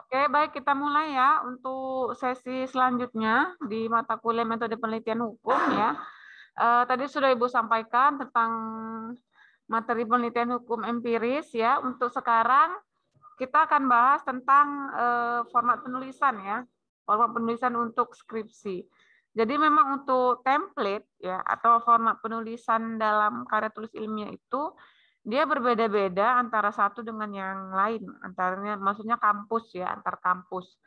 Oke, baik kita mulai ya untuk sesi selanjutnya di mata kuliah metode penelitian hukum ya. Tadi sudah Ibu sampaikan tentang materi penelitian hukum empiris ya. Untuk sekarang kita akan bahas tentang format penulisan ya. Format penulisan untuk skripsi. Jadi memang untuk template ya atau format penulisan dalam karya tulis ilmiah itu dia berbeda-beda antara satu dengan yang lain, antaranya maksudnya kampus ya, antar kampus.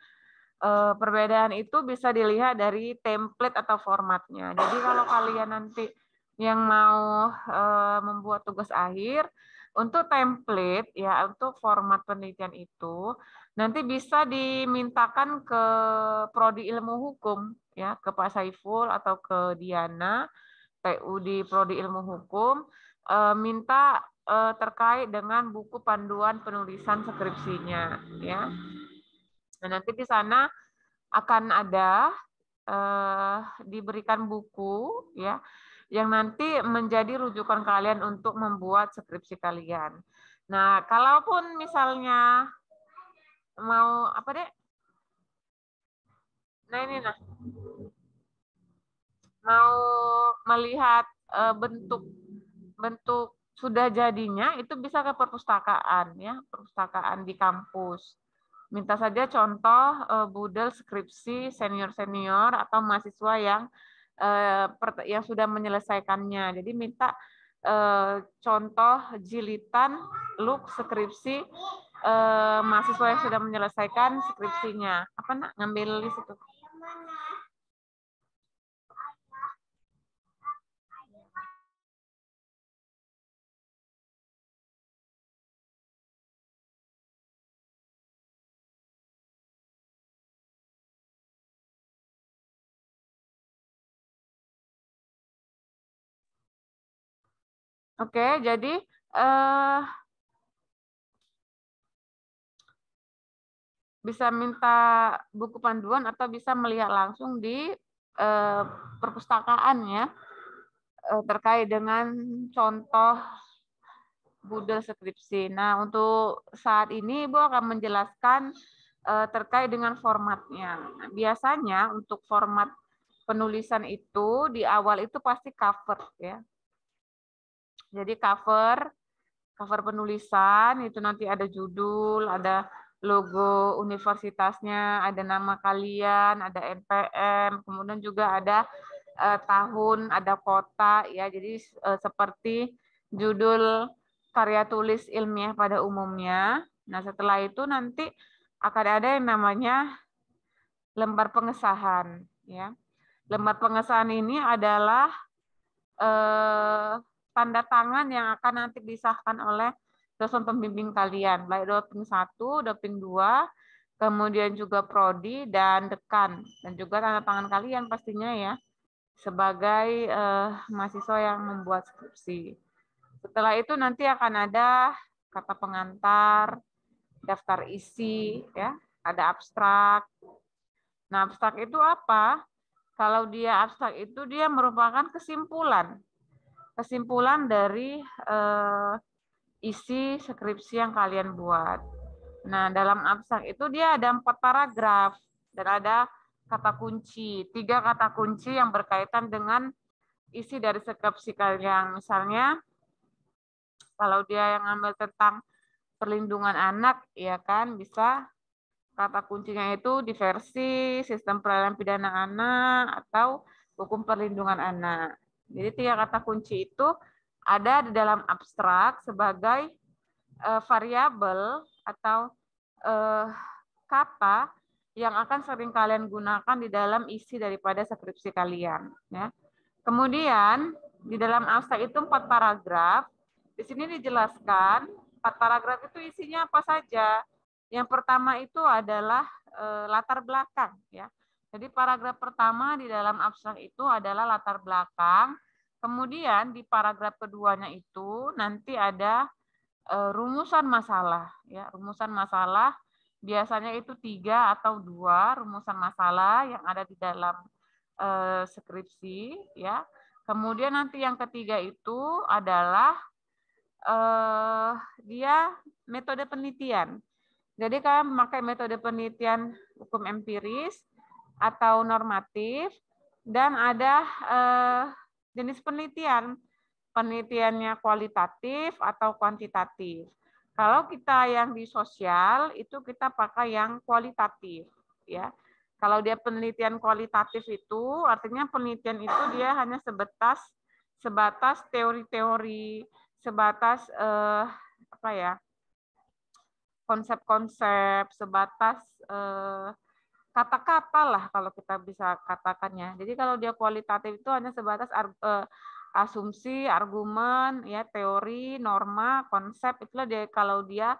Perbedaan itu bisa dilihat dari template atau formatnya. Jadi kalau kalian nanti yang mau membuat tugas akhir, untuk template ya, untuk format penelitian itu nanti bisa dimintakan ke prodi ilmu hukum ya, ke Pak Saiful atau ke Diana TU di prodi ilmu hukum, minta terkait dengan buku panduan penulisan skripsinya ya. Nah, nanti di sana akan ada diberikan buku ya yang nanti menjadi rujukan kalian untuk membuat skripsi kalian. Nah, kalaupun misalnya mau apa deh? Nah ini nah mau melihat bentuk bentuk sudah jadinya itu bisa ke perpustakaan ya, perpustakaan di kampus. Minta saja contoh budel skripsi senior-senior atau mahasiswa yang sudah menyelesaikannya. Jadi minta contoh jilitan look skripsi mahasiswa yang sudah menyelesaikan skripsinya. Apa nak ngambil di situ? Oke, jadi bisa minta buku panduan atau bisa melihat langsung di perpustakaan ya, terkait dengan contoh budel skripsi. Nah, untuk saat ini Ibu akan menjelaskan terkait dengan formatnya. Nah, biasanya untuk format penulisan itu di awal itu pasti cover ya. Jadi cover penulisan itu nanti ada judul, ada logo universitasnya, ada nama kalian, ada NPM, kemudian juga ada tahun, ada kota ya. Jadi seperti judul karya tulis ilmiah pada umumnya. Nah, setelah itu nanti akan ada yang namanya lembar pengesahan ya. Lembar pengesahan ini adalah tanda tangan yang akan nanti disahkan oleh dosen pembimbing kalian, baik doping 1, doping 2, kemudian juga prodi dan dekan, dan juga tanda tangan kalian pastinya ya, sebagai mahasiswa yang membuat skripsi. Setelah itu nanti akan ada kata pengantar, daftar isi, ya, ada abstrak. Nah, abstrak itu apa? Kalau dia abstrak itu dia merupakan kesimpulan dari isi skripsi yang kalian buat. Nah, dalam abstrak itu dia ada 4 paragraf dan ada kata kunci, 3 kata kunci yang berkaitan dengan isi dari skripsi kalian. Misalnya, kalau dia yang ngambil tentang perlindungan anak, ya kan, bisa kata kuncinya itu diversi, sistem peradilan pidana anak, atau hukum perlindungan anak. Jadi 3 kata kunci itu ada di dalam abstrak sebagai variabel atau kata yang akan sering kalian gunakan di dalam isi daripada skripsi kalian. Ya. Kemudian di dalam abstrak itu 4 paragraf. Di sini dijelaskan 4 paragraf itu isinya apa saja. Yang pertama itu adalah latar belakang. Ya. Jadi paragraf pertama di dalam abstrak itu adalah latar belakang. Kemudian di paragraf keduanya itu nanti ada rumusan masalah. Ya, rumusan masalah biasanya itu 3 atau 2 rumusan masalah yang ada di dalam skripsi. Ya. Kemudian nanti yang ketiga itu adalah dia metode penelitian. Jadi kalian memakai metode penelitian hukum empiris atau normatif, dan ada jenis penelitian. Penelitiannya kualitatif atau kuantitatif. Kalau kita yang di sosial itu kita pakai yang kualitatif, ya. Kalau dia penelitian kualitatif itu artinya penelitian itu dia hanya sebatas teori-teori, sebatas apa ya? Konsep-konsep, sebatas kata-kata lah kalau kita bisa katakannya. Jadi kalau dia kualitatif itu hanya sebatas asumsi, argumen, ya teori, norma, konsep, itulah dia kalau dia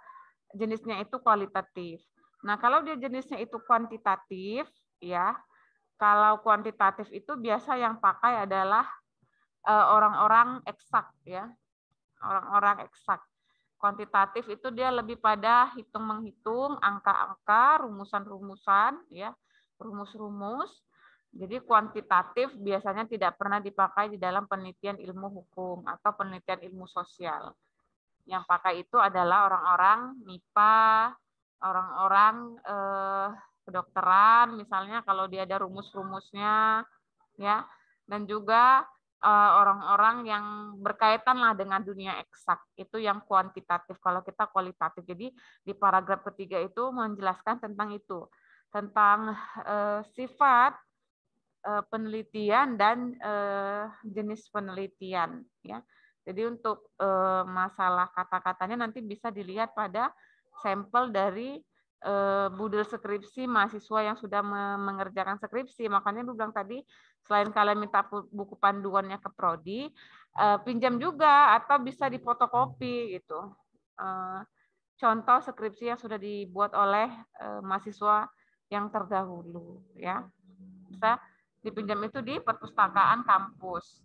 jenisnya itu kualitatif. Nah, kalau dia jenisnya itu kuantitatif, ya. Kalau kuantitatif itu biasa yang pakai adalah orang-orang eksak, ya. Orang-orang eksak. Kuantitatif itu dia lebih pada hitung-menghitung, angka-angka, rumusan-rumusan, ya, rumus-rumus. Jadi kuantitatif biasanya tidak pernah dipakai di dalam penelitian ilmu hukum atau penelitian ilmu sosial. Yang pakai itu adalah orang-orang MIPA, orang-orang kedokteran, misalnya kalau dia ada rumus-rumusnya, ya, dan juga orang-orang yang berkaitan lah dengan dunia eksak, itu yang kuantitatif. Kalau kita kualitatif, jadi di paragraf ketiga itu menjelaskan tentang itu, tentang sifat penelitian dan jenis penelitian, ya. Jadi untuk masalah kata-katanya nanti bisa dilihat pada sampel dari budel skripsi mahasiswa yang sudah mengerjakan skripsi. Makanya lu bilang tadi, selain kalian minta buku panduannya ke prodi, pinjam juga atau bisa difotokopi gitu. Contoh skripsi yang sudah dibuat oleh mahasiswa yang terdahulu, ya. Bisa dipinjam itu di perpustakaan kampus.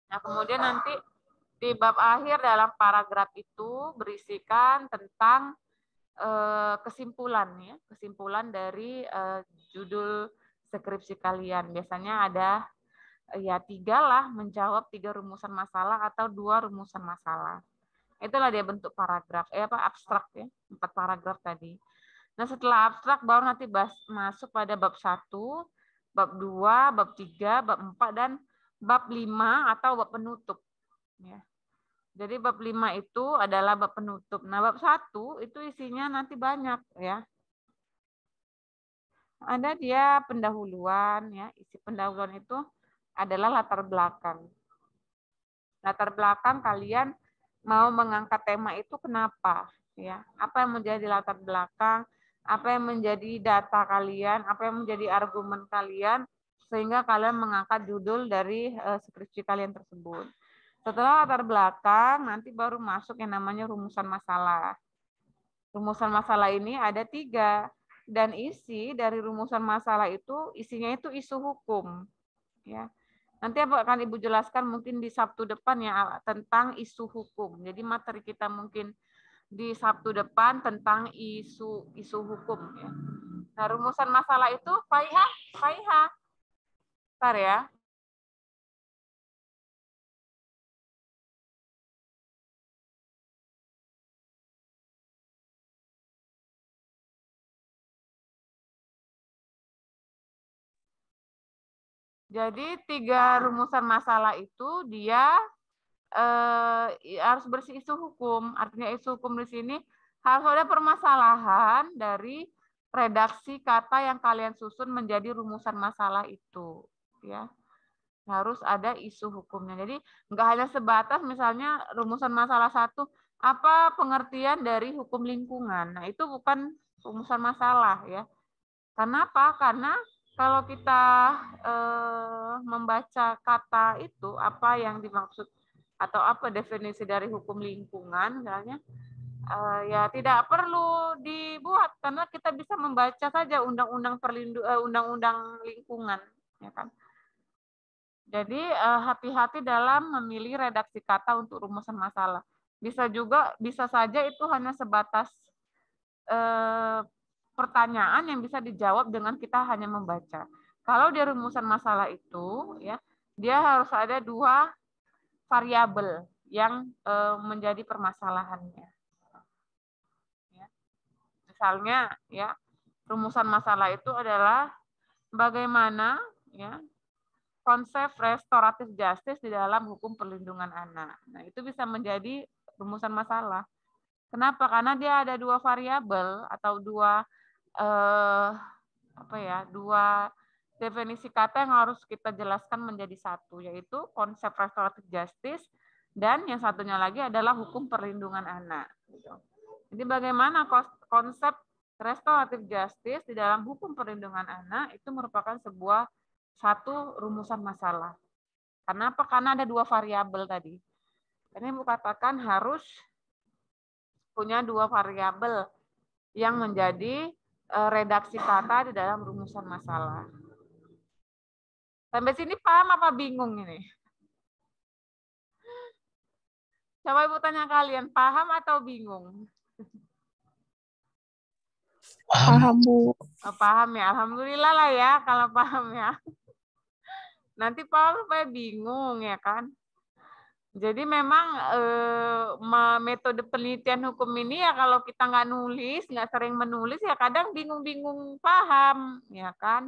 Nah, kemudian nanti di bab akhir dalam paragraf itu berisikan tentang kesimpulan, ya, kesimpulan dari judul skripsi kalian. Biasanya ada ya 3 lah, menjawab 3 rumusan masalah atau 2 rumusan masalah. Itulah dia bentuk paragraf, abstrak, ya, 4 paragraf tadi. Nah, setelah abstrak baru nanti masuk pada bab 1, bab 2, bab 3, bab 4, dan bab 5 atau bab penutup. Ya. Jadi bab 5 itu adalah bab penutup. Nah, bab 1 itu isinya nanti banyak, ya. Ada dia pendahuluan, ya. Isi pendahuluan itu adalah latar belakang. Latar belakang kalian mau mengangkat tema itu kenapa, ya. Apa yang menjadi latar belakang, apa yang menjadi data kalian, apa yang menjadi argumen kalian sehingga kalian mengangkat judul dari skripsi kalian tersebut. Setelah latar belakang, nanti baru masuk yang namanya rumusan masalah. Rumusan masalah ini ada 3, dan isi dari rumusan masalah itu isinya itu isu hukum, ya. Nanti akan Ibu jelaskan mungkin di Sabtu depan, ya, tentang isu hukum. Jadi materi kita mungkin di Sabtu depan tentang isu hukum, ya. Nah, rumusan masalah itu Faiha. Bentar ya. Jadi 3 rumusan masalah itu dia harus bersih isu hukum. Artinya isu hukum di sini harus ada permasalahan dari redaksi kata yang kalian susun menjadi rumusan masalah itu, ya. Harus ada isu hukumnya. Jadi nggak hanya sebatas misalnya rumusan masalah 1, apa pengertian dari hukum lingkungan. Nah, itu bukan rumusan masalah, ya. Kenapa? Karena kalau kita membaca kata itu, apa yang dimaksud atau apa definisi dari hukum lingkungan, misalnya, ya tidak perlu dibuat karena kita bisa membaca saja undang-undang lingkungan, ya kan. Jadi hati-hati dalam memilih redaksi kata untuk rumusan masalah. Bisa saja itu hanya sebatas pertanyaan yang bisa dijawab dengan kita hanya membaca. Kalau di rumusan masalah itu, ya, dia harus ada 2 variabel yang menjadi permasalahannya. Ya. Misalnya ya, rumusan masalah itu adalah bagaimana ya konsep restoratif justice di dalam hukum perlindungan anak. Nah, itu bisa menjadi rumusan masalah. Kenapa? Karena dia ada dua variabel atau dua dua definisi kata yang harus kita jelaskan menjadi satu, yaitu konsep restoratif justice dan yang satunya lagi adalah hukum perlindungan anak. Jadi bagaimana konsep restoratif justice di dalam hukum perlindungan anak itu merupakan sebuah satu rumusan masalah. Kenapa? Karena ada dua variabel tadi. Ini Ibu katakan harus punya dua variabel yang menjadi redaksi kata di dalam rumusan masalah. Sampai sini paham apa bingung ini? Coba Ibu tanya kalian, paham atau bingung? Paham, Bu. Oh, paham ya, alhamdulillah lah ya kalau paham ya. Nanti paham supaya bingung ya kan. Jadi memang metode penelitian hukum ini ya kalau kita nggak nulis, nggak sering menulis ya kadang bingung-bingung paham ya kan.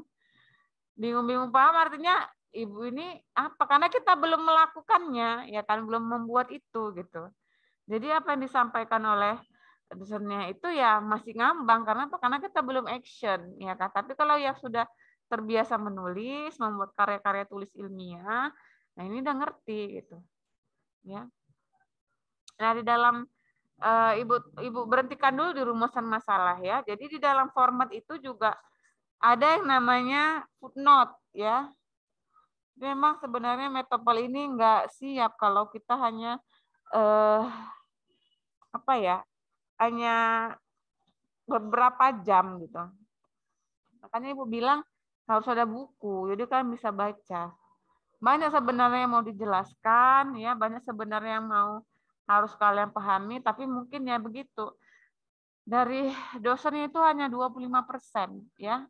Bingung-bingung paham artinya Ibu ini apa? Karena kita belum melakukannya ya kan, belum membuat itu gitu. Jadi apa yang disampaikan oleh dosennya itu ya masih ngambang karena apa? Karena kita belum action ya kan. Tapi kalau yang sudah terbiasa menulis, membuat karya-karya tulis ilmiah, nah ini udah ngerti gitu. Ya. Nah, di dalam Ibu berhentikan dulu di rumusan masalah ya. Jadi di dalam format itu juga ada yang namanya footnote ya. Memang sebenarnya metopol ini nggak siap kalau kita hanya hanya beberapa jam gitu. Makanya Ibu bilang harus ada buku, jadi kan bisa baca. Banyak sebenarnya yang mau dijelaskan, ya banyak sebenarnya yang mau harus kalian pahami, tapi mungkin ya begitu. Dari dosennya itu hanya 25%, ya.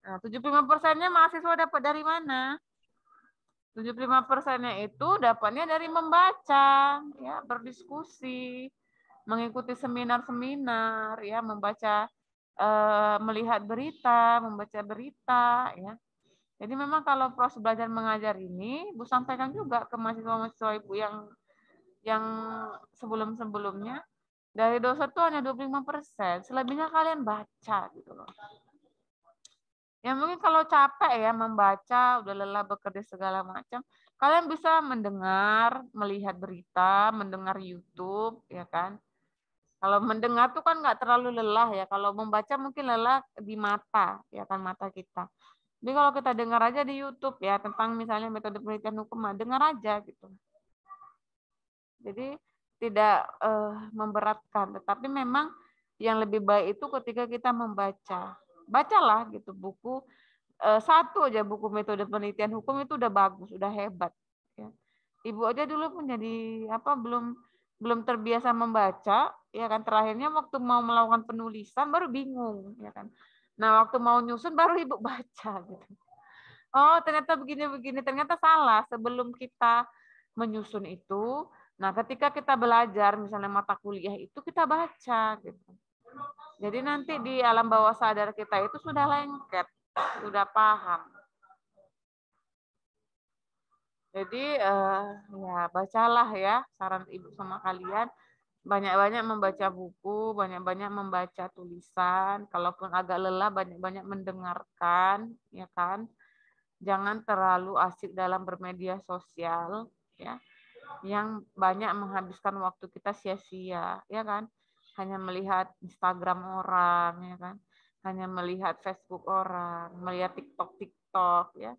Nah, 75%-nya mahasiswa dapat dari mana? 75%-nya itu dapatnya dari membaca, ya, berdiskusi, mengikuti seminar-seminar, ya, membaca, melihat berita, membaca berita, ya. Jadi memang kalau proses belajar mengajar ini, Bu sampaikan juga ke mahasiswa-mahasiswa Ibu yang sebelum-sebelumnya, dari dosen itu hanya 25%, selebihnya kalian baca gitu loh. Ya mungkin kalau capek ya membaca, udah lelah bekerja segala macam, kalian bisa mendengar, melihat berita, mendengar YouTube, ya kan. Kalau mendengar tuh kan nggak terlalu lelah ya. Kalau membaca mungkin lelah di mata, ya kan mata kita. Jadi kalau kita dengar aja di YouTube ya tentang misalnya metode penelitian hukum, dengar aja gitu. Jadi tidak memberatkan, tetapi memang yang lebih baik itu ketika kita membaca. Bacalah gitu buku satu aja buku metode penelitian hukum itu udah bagus, udah hebat. Ya. Ibu aja dulu pun jadi belum terbiasa membaca, ya kan terakhirnya waktu mau melakukan penulisan baru bingung, ya kan. Nah waktu mau nyusun baru Ibu baca gitu. Oh ternyata begini-begini, ternyata salah sebelum kita menyusun itu. Nah ketika kita belajar misalnya mata kuliah itu kita baca gitu. Jadi nanti di alam bawah sadar kita itu sudah lengket, sudah paham. Jadi ya bacalah ya saran Ibu sama kalian. Banyak-banyak membaca buku, banyak-banyak membaca tulisan. Kalaupun agak lelah, banyak-banyak mendengarkan, ya kan. Jangan terlalu asik dalam bermedia sosial, ya. Yang banyak menghabiskan waktu kita sia-sia, ya kan. Hanya melihat Instagram orang, ya kan. Hanya melihat Facebook orang, melihat TikTok, ya.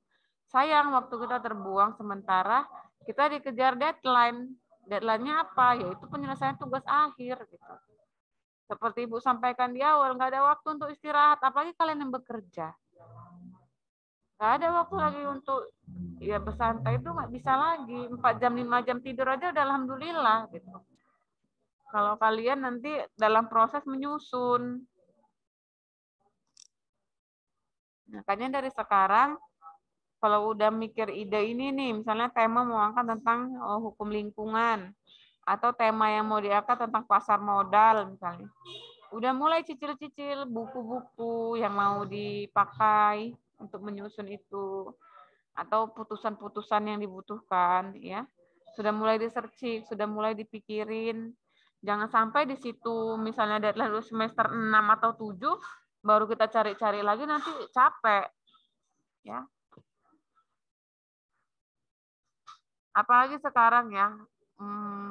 Sayang waktu kita terbuang sementara kita dikejar deadline. Deadline-nya apa? Yaitu penyelesaian tugas akhir gitu. Seperti Ibu sampaikan di awal, nggak ada waktu untuk istirahat, apalagi kalian yang bekerja. Nggak ada waktu lagi untuk ya bersantai, itu nggak bisa lagi. 4 jam, 5 jam tidur aja udah alhamdulillah gitu. Kalau kalian nanti dalam proses menyusun. Makanya dari sekarang kalau udah mikir ide ini nih, misalnya tema mau angkat tentang hukum lingkungan, atau tema yang mau diangkat tentang pasar modal misalnya. udah mulai cicil-cicil buku-buku yang mau dipakai untuk menyusun itu, atau putusan-putusan yang dibutuhkan, ya. Sudah mulai di-searching, sudah mulai dipikirin. Jangan sampai di situ misalnya deadline semester 6 atau 7 baru kita cari-cari lagi, nanti capek, ya. Apalagi sekarang ya,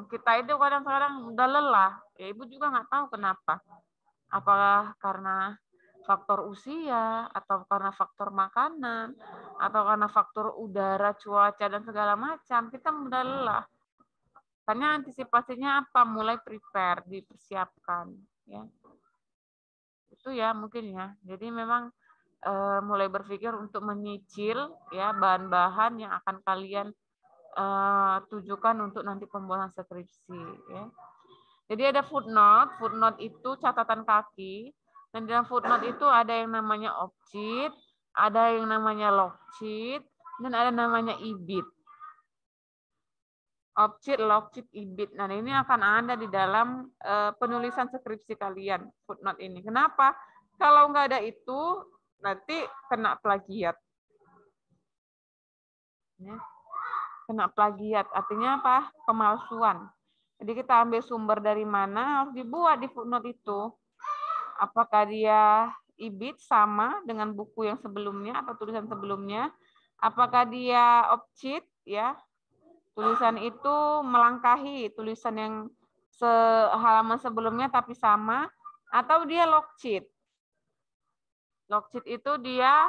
kita itu kadang-kadang udah lelah. Ya, Ibu juga nggak tahu kenapa. Apakah karena faktor usia, atau karena faktor makanan, atau karena faktor udara, cuaca, dan segala macam, kita mudah lelah. Karena antisipasinya apa? Mulai prepare, dipersiapkan. Ya. Itu ya mungkin ya. Jadi memang mulai berpikir untuk menyicil ya bahan-bahan yang akan kalian tujukan untuk nanti pembuatan skripsi. Ya. Jadi ada footnote. Footnote itu catatan kaki. Dan dalam footnote itu ada yang namanya object, ada yang namanya log sheet, dan ada namanya ibit. Object, log sheet, ibit. Nah, ini akan ada di dalam penulisan skripsi kalian, footnote ini. Kenapa? Kalau nggak ada itu, nanti kena plagiat. Ya. Kena plagiat, artinya apa? Pemalsuan. Jadi kita ambil sumber dari mana, harus dibuat di footnote itu. Apakah dia ibit sama dengan buku yang sebelumnya atau tulisan sebelumnya? Apakah dia object ya? Tulisan itu melangkahi tulisan yang halaman sebelumnya tapi sama, atau dia log sheet. Log sheet itu dia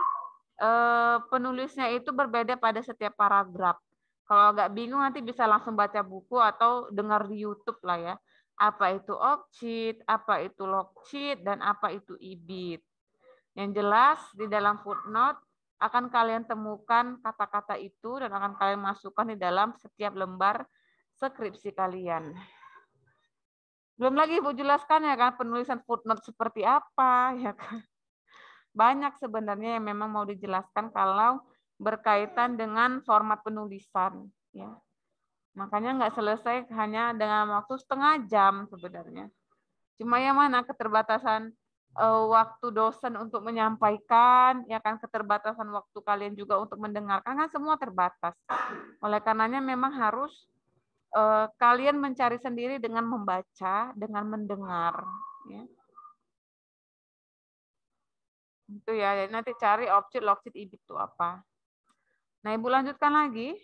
penulisnya itu berbeda pada setiap paragraf. Kalau agak bingung nanti bisa langsung baca buku atau dengar di YouTube lah ya. Apa itu object, apa itu log sheet, dan apa itu ibit. Yang jelas di dalam footnote akan kalian temukan kata-kata itu dan akan kalian masukkan di dalam setiap lembar skripsi kalian. Belum lagi Ibu jelaskan ya kan penulisan footnote seperti apa ya kan. Banyak sebenarnya yang memang mau dijelaskan kalau berkaitan dengan format penulisan ya. Makanya nggak selesai hanya dengan waktu setengah jam sebenarnya. Cuma yang mana keterbatasan waktu dosen untuk menyampaikan, ya kan keterbatasan waktu kalian juga untuk mendengarkan, kan semua terbatas. Oleh karenanya memang harus kalian mencari sendiri dengan membaca, dengan mendengar. Ya. Itu ya, nanti cari objek, log sheet, ibit itu apa. Nah, Ibu lanjutkan lagi.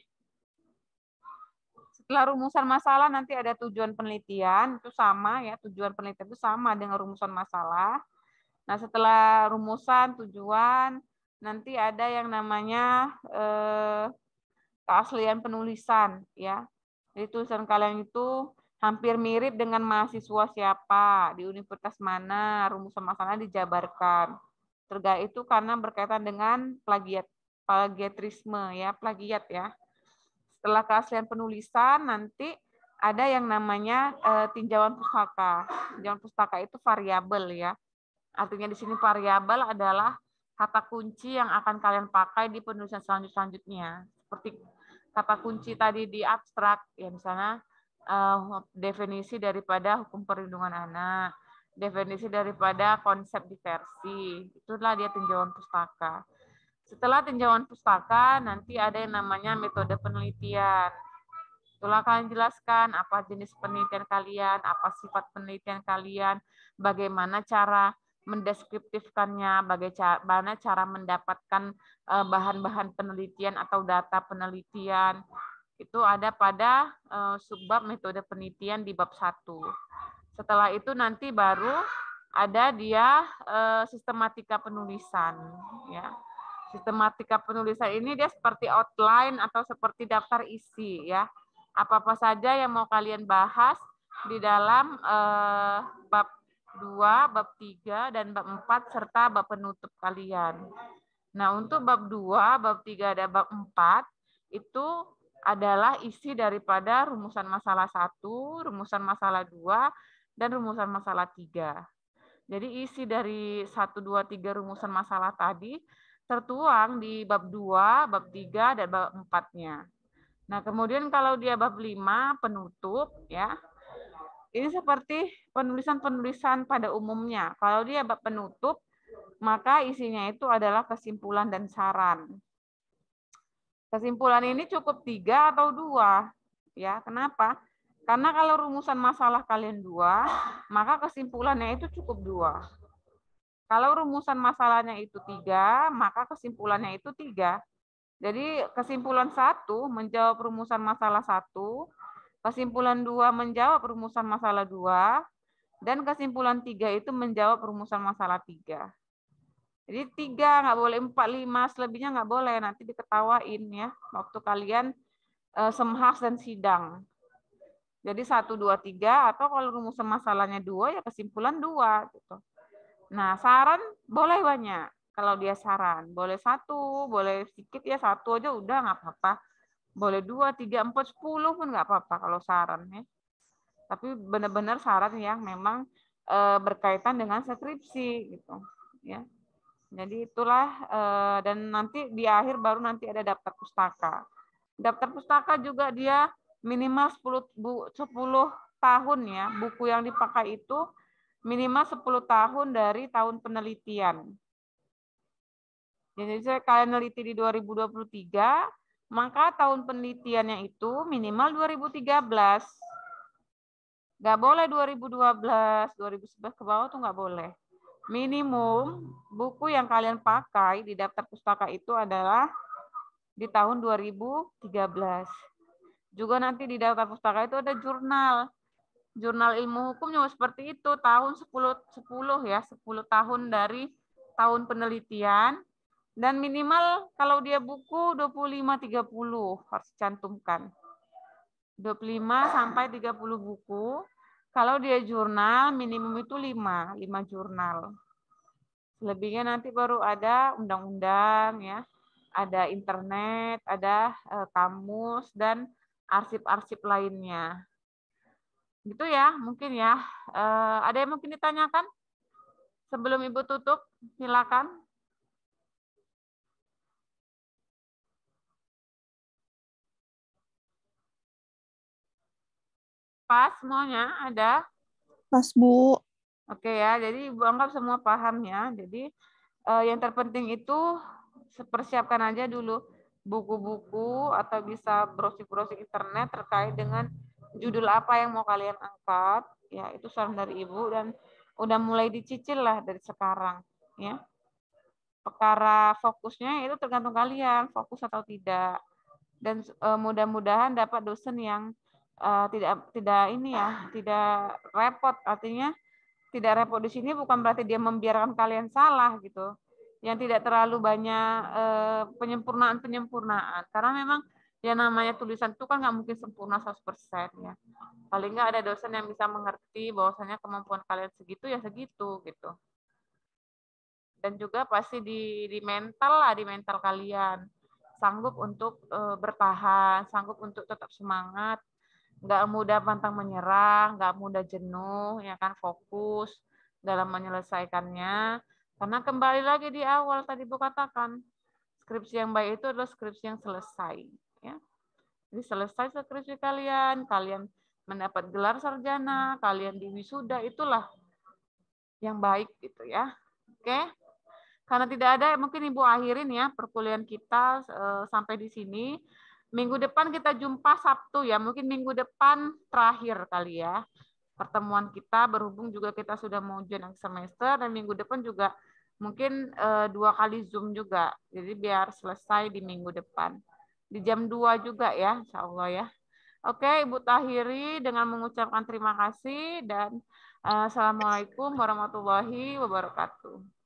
Setelah rumusan masalah nanti ada tujuan penelitian, itu sama ya, tujuan penelitian itu sama dengan rumusan masalah. Nah, setelah rumusan, tujuan, nanti ada yang namanya keaslian penulisan ya. Jadi tulisan kalian itu hampir mirip dengan mahasiswa siapa, di universitas mana, rumusan masalahnya dijabarkan. Terkait itu karena berkaitan dengan plagiarisme ya, plagiat ya. Setelah keaslian penulisan nanti ada yang namanya tinjauan pustaka. Tinjauan pustaka itu variabel ya. Artinya di sini variabel adalah kata kunci yang akan kalian pakai di penulisan selanjutnya. Seperti kata kunci tadi di abstrak, ya misalnya definisi daripada hukum perlindungan anak, definisi daripada konsep diversi, itulah dia tinjauan pustaka. Setelah tinjauan pustaka, nanti ada yang namanya metode penelitian. Itulah kalian jelaskan apa jenis penelitian kalian, apa sifat penelitian kalian, bagaimana cara mendeskriptifkannya, bagaimana cara mendapatkan bahan-bahan penelitian atau data penelitian. Itu ada pada subbab metode penelitian di bab 1. Setelah itu nanti baru ada dia sistematika penulisan ya. Sistematika penulisan ini dia seperti outline atau seperti daftar isi ya. Apa-apa saja yang mau kalian bahas di dalam bab 2, bab 3, dan bab 4 serta bab penutup kalian. Nah, untuk bab 2, bab 3, dan bab 4 itu adalah isi daripada rumusan masalah 1, rumusan masalah 2, dan rumusan masalah 3. Jadi isi dari 1, 2, 3 rumusan masalah tadi tertuang di bab 2, bab 3, dan bab 4-nya. Nah, kemudian kalau dia bab 5 penutup ya, ini seperti penulisan-penulisan pada umumnya. Kalau dia bab penutup, maka isinya itu adalah kesimpulan dan saran. Kesimpulan ini cukup 3 atau 2. Ya, kenapa? Karena kalau rumusan masalah kalian 2, maka kesimpulannya itu cukup 2. Kalau rumusan masalahnya itu 3, maka kesimpulannya itu 3. Jadi kesimpulan 1 menjawab rumusan masalah 1, kesimpulan 2 menjawab rumusan masalah 2, dan kesimpulan 3 itu menjawab rumusan masalah 3. Jadi 3, nggak boleh 4, 5, selebihnya nggak boleh. Nanti diketawain ya, waktu kalian semhas dan sidang. Jadi 1, 2, 3, atau kalau rumusan masalahnya 2, ya kesimpulan 2. Gitu. Nah, saran boleh banyak. Kalau dia saran, boleh 1, boleh sedikit ya, 1 aja udah nggak apa-apa. Boleh 2, 3, 4, 10 pun nggak apa-apa kalau saran ya. Tapi benar-benar saran yang memang berkaitan dengan skripsi gitu ya. Jadi itulah dan nanti di akhir baru nanti ada daftar pustaka. Daftar pustaka juga dia minimal 10 tahun ya. Buku yang dipakai itu minimal 10 tahun dari tahun penelitian. Jadi saya kalian neliti di 2023, maka tahun penelitiannya itu minimal 2013. Nggak boleh 2012, 2011 ke bawah tuh nggak boleh. Minimum buku yang kalian pakai di daftar pustaka itu adalah di tahun 2013. Juga nanti di daftar pustaka itu ada jurnal. Jurnal ilmu hukum juga seperti itu, tahun 10 ya, 10 tahun dari tahun penelitian. Dan minimal kalau dia buku 25-30 harus cantumkan. 25 sampai 30 buku. Kalau dia jurnal minimum itu 5 jurnal. Selebihnya nanti baru ada undang-undang ya, ada internet, ada kamus dan arsip-arsip lainnya. Gitu ya, mungkin ya. Ada yang mungkin ditanyakan sebelum Ibu tutup? Silakan. Pas semuanya ada? Pas, Bu. Oke ya, jadi Ibu anggap semua paham ya. Jadi yang terpenting itu persiapkan aja dulu buku-buku atau bisa browsing-browsing internet terkait dengan judul apa yang mau kalian angkat. Ya, itu saran dari Ibu dan udah mulai dicicil lah dari sekarang. Ya. Perkara fokusnya itu tergantung kalian, fokus atau tidak. Dan mudah-mudahan dapat dosen yang tidak repot. Artinya tidak repot di sini bukan berarti dia membiarkan kalian salah gitu. Yang tidak terlalu banyak penyempurnaan. Karena memang yang namanya tulisan itu kan nggak mungkin sempurna 100% ya. Paling nggak ada dosen yang bisa mengerti bahwasanya kemampuan kalian segitu ya segitu gitu. Dan juga pasti di mental lah, di mental kalian. Sanggup untuk bertahan, sanggup untuk tetap semangat, nggak mudah pantang menyerah, nggak mudah jenuh, ya kan, fokus dalam menyelesaikannya. Karena kembali lagi di awal tadi Bu katakan, skripsi yang baik itu adalah skripsi yang selesai. Ya. Jadi selesai skripsi kalian, kalian mendapat gelar sarjana, kalian diwisuda, itulah yang baik gitu ya. Oke. Karena tidak ada, mungkin Ibu akhirin ya perkuliahan kita sampai di sini. Minggu depan kita jumpa Sabtu ya, mungkin minggu depan terakhir kali ya pertemuan kita, berhubung juga kita sudah mau ujian semester dan minggu depan juga mungkin 2 kali Zoom juga. Jadi biar selesai di minggu depan. Di jam 2 juga ya, insya Allah ya. Oke, Ibu Tahiri dengan mengucapkan terima kasih dan Assalamualaikum warahmatullahi wabarakatuh.